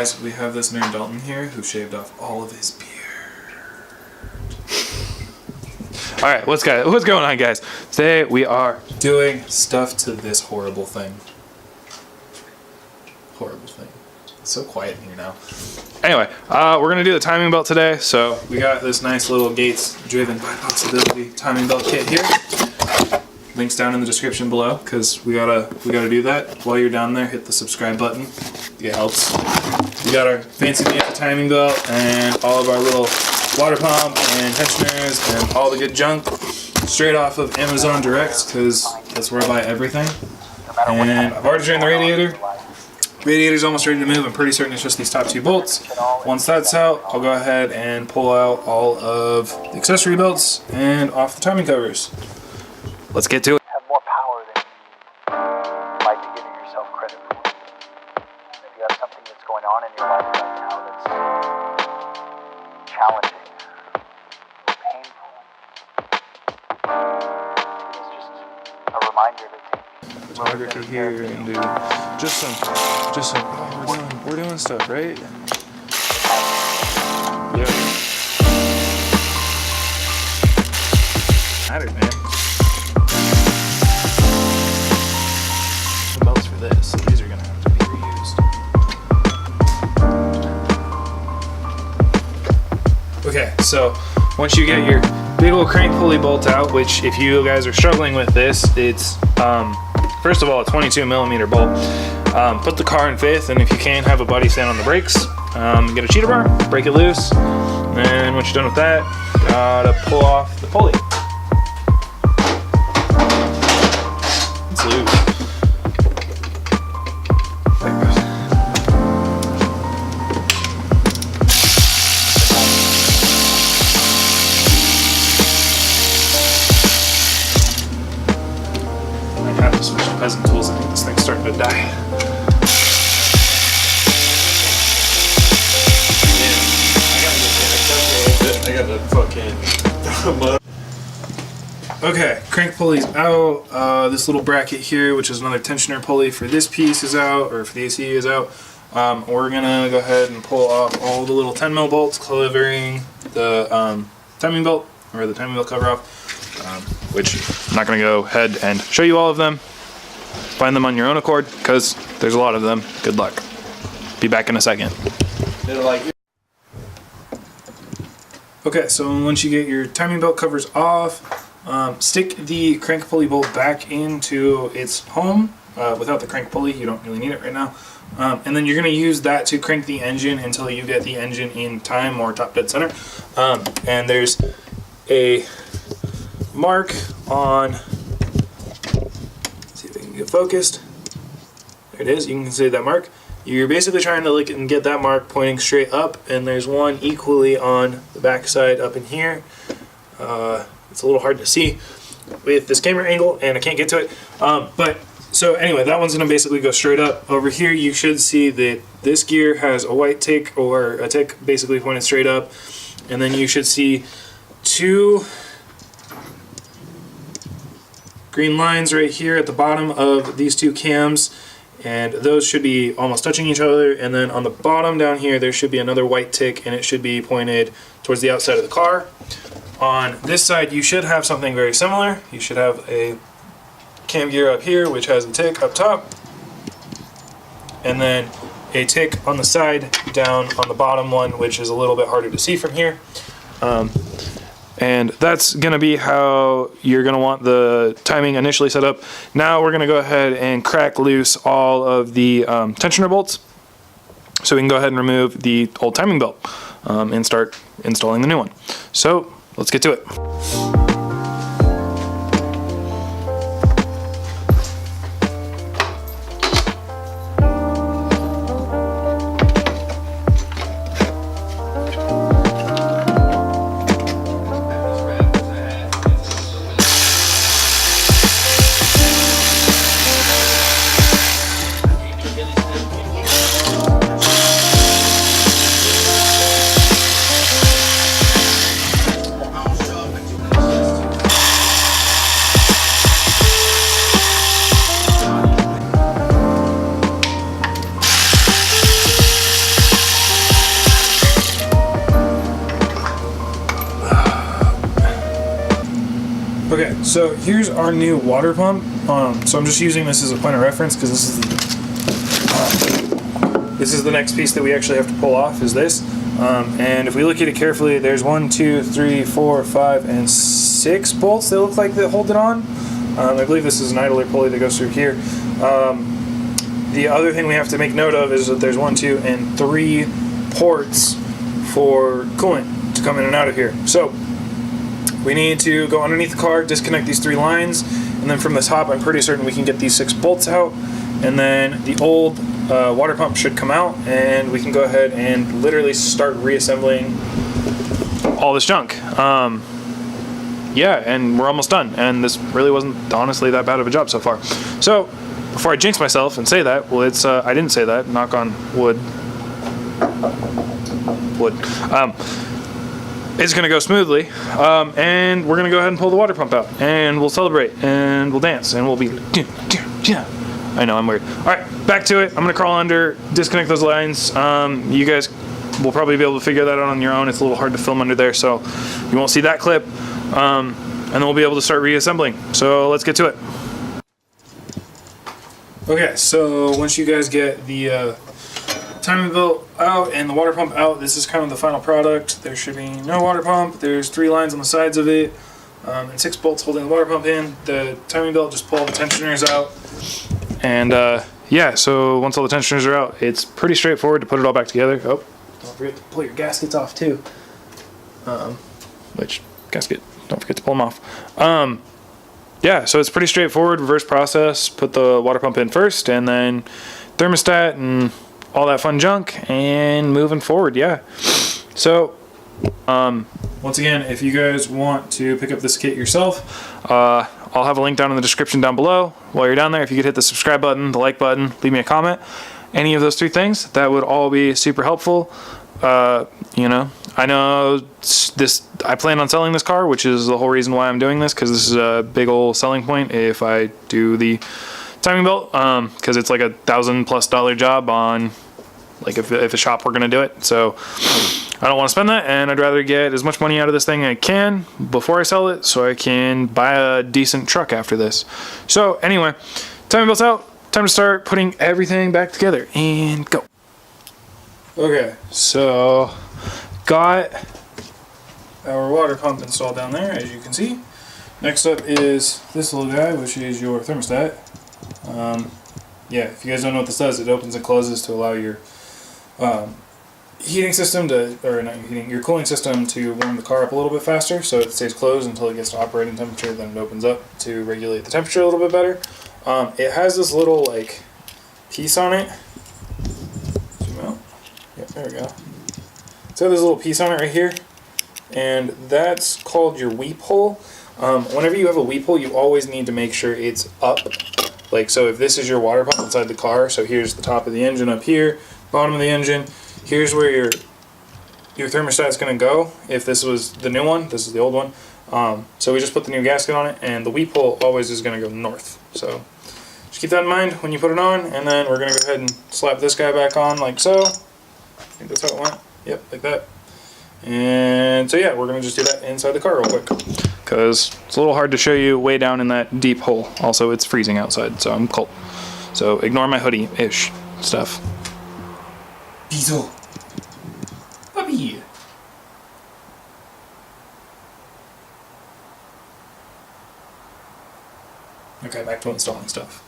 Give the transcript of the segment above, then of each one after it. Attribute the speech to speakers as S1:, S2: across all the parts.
S1: guys, we have this man Dalton here who shaved off all of his beard. Alright, what's going on, guys? Today we are doing stuff to this horrible thing. Horrible thing. It's so quiet in here now. Anyway, we're going to do the timing belt today. So we got this nice little Gates driven by Possibility timing belt kit here. Links down in the description below, because we gotta do that. While you're down there, hit the subscribe button. It helps. We got our fancy dancy timing belt and all of our little water pump and tensioners and all the good junk straight off of Amazon Direct, because that's where I buy everything. And I've already drained the radiator. Radiator's almost ready to move. I'm pretty certain it's just these top two bolts. Once that's out, I'll go ahead and pull out all of the accessory belts and off the timing covers. Let's get to it.
S2: Have more power than you might be giving yourself credit for. If you have something that's going on in your life right now that's challenging, painful, it's just a reminder to take
S1: Photography here and do just some. Oh, we're doing stuff, right? Yeah. Matters, man. The belts for this, so these are gonna have to be reused. Okay, so once you get your big old crank pulley bolt out, which if you guys are struggling with this, it's first of all a 22mm bolt. Put the car in fifth, and if you can, have a buddy stand on the brakes. Get a cheater bar, break it loose, and once you're done with that, gotta pull off the pulley. It's loose. I have to switch to peasant tools. I think this thing's starting to die.
S3: I got the fucking
S1: Okay, crank pulley's out. This little bracket here, which is another tensioner pulley for this piece, is out, or for the AC is out. We're gonna go ahead and pull off all the little 10mm bolts covering the timing belt, or the timing belt cover off, which I'm not gonna go ahead and show you all of them. Find them on your own accord, because there's a lot of them. Good luck. Be back in a second. Okay, so once you get your timing belt covers off, stick the crank pulley bolt back into its home. Without the crank pulley, you don't really need it right now. And then you're going to use that to crank the engine until you get the engine in time or top dead center. And there's a mark on, let's see if I can get focused. There it is, you can see that mark. You're basically trying to look and get that mark pointing straight up, and there's one equally on the back side up in here. It's a little hard to see with this camera angle, and I can't get to it. But so anyway, that one's gonna basically go straight up. Over here, you should see that this gear has a white tick, or a tick basically pointed straight up, and then you should see two green lines right here at the bottom of these two cams. And those should be almost touching each other, and then on the bottom down here there should be another white tick, and it should be pointed towards the outside of the car. On this side you should have something very similar. You should have a cam gear up here which has a tick up top, and then a tick on the side down on the bottom one, which is a little bit harder to see from here. And that's going to be how you're going to want the timing initially set up. Now we're going to go ahead and crack loose all of the tensioner bolts, so we can go ahead and remove the old timing belt and start installing the new one. So let's get to it. Okay, so here's our new water pump. So I'm just using this as a point of reference because this is the next piece that we actually have to pull off is this. And if we look at it carefully, there's 1, 2, 3, 4, 5, and 6 bolts that look like that hold it on. I believe this is an idler pulley that goes through here. The other thing we have to make note of is that there's 1, 2, and 3 ports for coolant to come in and out of here. So we need to go underneath the car, disconnect these 3 lines, and then from the top I'm pretty certain we can get these 6 bolts out, and then the old water pump should come out, and we can go ahead and literally start reassembling all this junk. Yeah, and we're almost done, and this really wasn't honestly that bad of a job so far. So before I jinx myself and say that, well, it's I didn't say that, knock on wood. It's gonna go smoothly, and we're gonna go ahead and pull the water pump out, and we'll celebrate, and we'll dance, and we'll be yeah. I know, I'm weird. All right, back to it. I'm gonna crawl under, disconnect those lines. You guys will probably be able to figure that out on your own. It's a little hard to film under there, so you won't see that clip. And then we'll be able to start reassembling. So let's get to it. Okay, so once you guys get the timing belt out and the water pump out, this is kind of the final product. There should be no water pump. There's 3 lines on the sides of it, and 6 bolts holding the water pump in. The timing belt, just pull all the tensioners out. And yeah, so once all the tensioners are out, it's pretty straightforward to put it all back together. Oh, don't forget to pull your gaskets off too. Which gasket? Don't forget to pull them off. Yeah, so it's pretty straightforward, reverse process. Put the water pump in first, and then thermostat and all that fun junk, and moving forward, yeah. So, once again, if you guys want to pick up this kit yourself, I'll have a link down in the description down below. While you're down there, if you could hit the subscribe button, the like button, leave me a comment, any of those 3 things, that would all be super helpful. You know, I know this, I plan on selling this car, which is the whole reason why I'm doing this, because this is a big old selling point if I do the timing belt, because it's like $1,000+ job on, like if a shop were gonna do it. So I don't want to spend that, and I'd rather get as much money out of this thing as I can before I sell it, so I can buy a decent truck after this. So anyway, timing belt's out, time to start putting everything back together, and go. Okay, so got our water pump installed down there, as you can see. Next up is this little guy, which is your thermostat. Yeah, if you guys don't know what this does, it opens and closes to allow your heating system to, or not your heating, your cooling system to warm the car up a little bit faster, so it stays closed until it gets to operating temperature, then it opens up to regulate the temperature a little bit better. It has this little like piece on it. Zoom out. Yeah, there we go. So there's a little piece on it right here, and that's called your weep hole. Whenever you have a weep hole, you always need to make sure it's up. Like, so if this is your water pump inside the car, so here's the top of the engine up here, bottom of the engine, here's where your thermostat's going to go. If this was the new one, this is the old one. So we just put the new gasket on it, and the weep hole always is going to go north. So just keep that in mind when you put it on, and then we're going to go ahead and slap this guy back on like so. I think that's how it went. Yep, like that. And so yeah, we're going to just do that inside the car real quick, because it's a little hard to show you way down in that deep hole. Also, it's freezing outside, so I'm cold. So ignore my hoodie-ish stuff. Diesel. Puppy. Okay, back to installing stuff.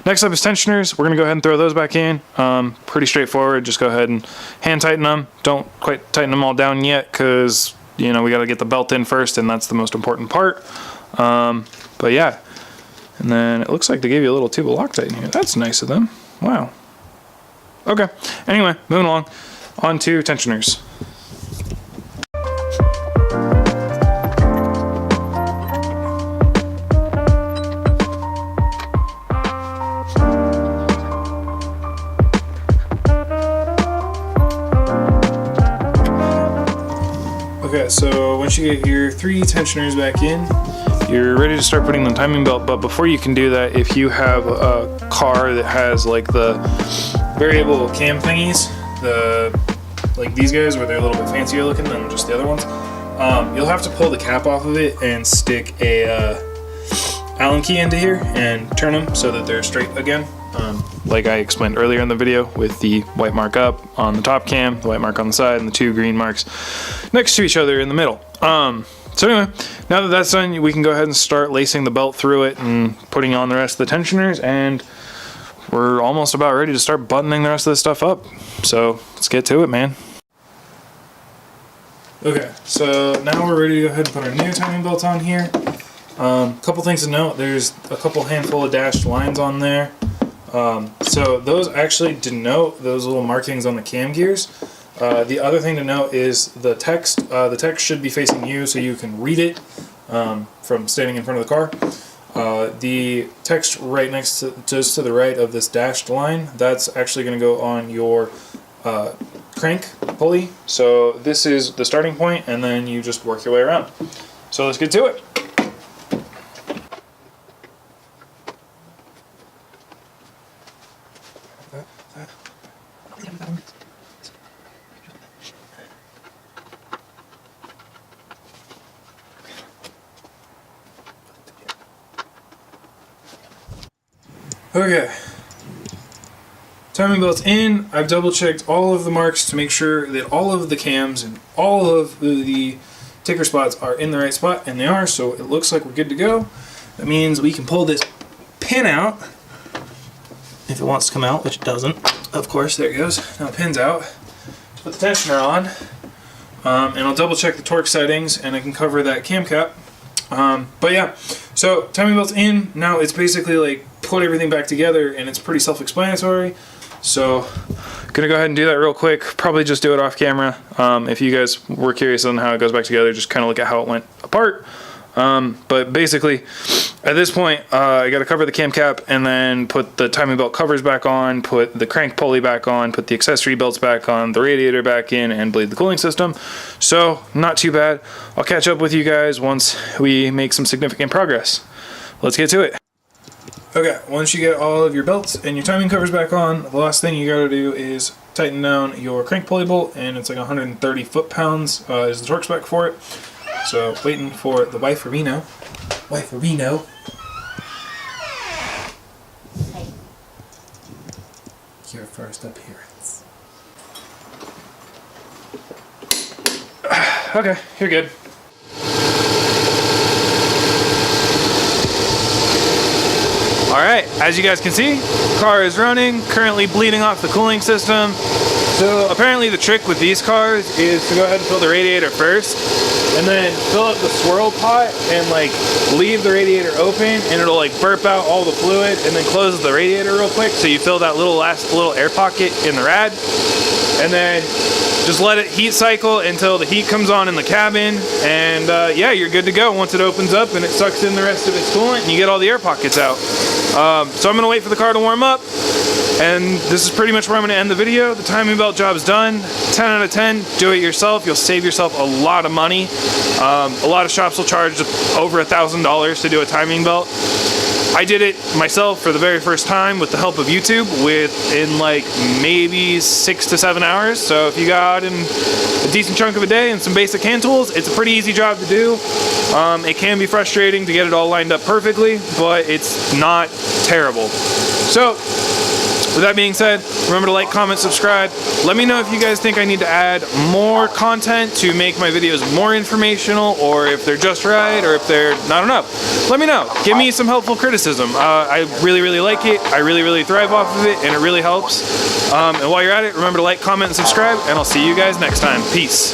S1: Next up is tensioners. We're going to go ahead and throw those back in. Pretty straightforward. Just go ahead and hand tighten them. Don't quite tighten them all down yet, because, you know, we got to get the belt in first, and that's the most important part. But yeah. And then it looks like they gave you a little tube of Loctite in here. That's nice of them. Wow. Okay. Anyway, moving along. On to tensioners. Okay, so once you get your 3 tensioners back in, you're ready to start putting the timing belt. But before you can do that, if you have a car that has like the variable cam thingies, the like these guys, where they're a little bit fancier looking than just the other ones, you'll have to pull the cap off of it and stick a Allen key into here and turn them so that they're straight again. Like I explained earlier in the video, with the white mark up on the top cam, the white mark on the side, and the 2 green marks next to each other in the middle. So anyway, now that that's done, we can go ahead and start lacing the belt through it and putting on the rest of the tensioners, and we're almost about ready to start buttoning the rest of this stuff up. So let's get to it, man. Okay, so now we're ready to go ahead and put our new timing belt on here. Couple things to note: there's a couple handful of dashed lines on there. So those actually denote those little markings on the cam gears. The other thing to note is the text. The text should be facing you so you can read it from standing in front of the car. The text right next to, just to the right of this dashed line, that's actually going to go on your crank pulley. So this is the starting point, and then you just work your way around. So let's get to it. Okay, timing belt's in. I've double checked all of the marks to make sure that all of the cams and all of the ticker spots are in the right spot, and they are, so it looks like we're good to go. That means we can pull this pin out, if it wants to come out, which it doesn't. Of course, there it goes. Now the pin's out. Put the tensioner on, and I'll double check the torque settings, and I can cover that cam cap. But yeah, so timing belt's in. Now it's basically like put everything back together, and it's pretty self-explanatory. So gonna go ahead and do that real quick. Probably just do it off camera. If you guys were curious on how it goes back together, just kind of look at how it went apart. But basically, at this point, I got to cover the cam cap and then put the timing belt covers back on, put the crank pulley back on, put the accessory belts back on, the radiator back in, and bleed the cooling system. So not too bad. I'll catch up with you guys once we make some significant progress. Let's get to it. Okay, once you get all of your belts and your timing covers back on, the last thing you gotta do is tighten down your crank pulley bolt, and it's like 130 foot-pounds is the torque spec for it. So waiting for the wife-a-reno. Wife-a-reno.
S4: Hey.
S1: Your first appearance. Okay, you're good. Alright, as you guys can see, car is running, currently bleeding off the cooling system. So apparently the trick with these cars is to go ahead and fill the radiator first, and then fill up the swirl pot and like leave the radiator open, and it'll like burp out all the fluid, and then close the radiator real quick so you fill that last little air pocket in the rad, and then just let it heat cycle until the heat comes on in the cabin, and yeah, you're good to go once it opens up and it sucks in the rest of its coolant and you get all the air pockets out. So I'm gonna wait for the car to warm up, and this is pretty much where I'm gonna end the video. The timing belt job is done. 10 out of 10, do it yourself. You'll save yourself a lot of money. A lot of shops will charge over $1,000 to do a timing belt. I did it myself for the very first time with the help of YouTube within like maybe 6 to 7 hours. So if you got in a decent chunk of a day and some basic hand tools, it's a pretty easy job to do. It can be frustrating to get it all lined up perfectly, but it's not terrible. So with that being said, remember to like, comment, subscribe. Let me know if you guys think I need to add more content to make my videos more informational, or if they're just right, or if they're not enough. Let me know. Give me some helpful criticism. I really, really like it. I really, really thrive off of it, and it really helps. And while you're at it, remember to like, comment, and subscribe, and I'll see you guys next time. Peace.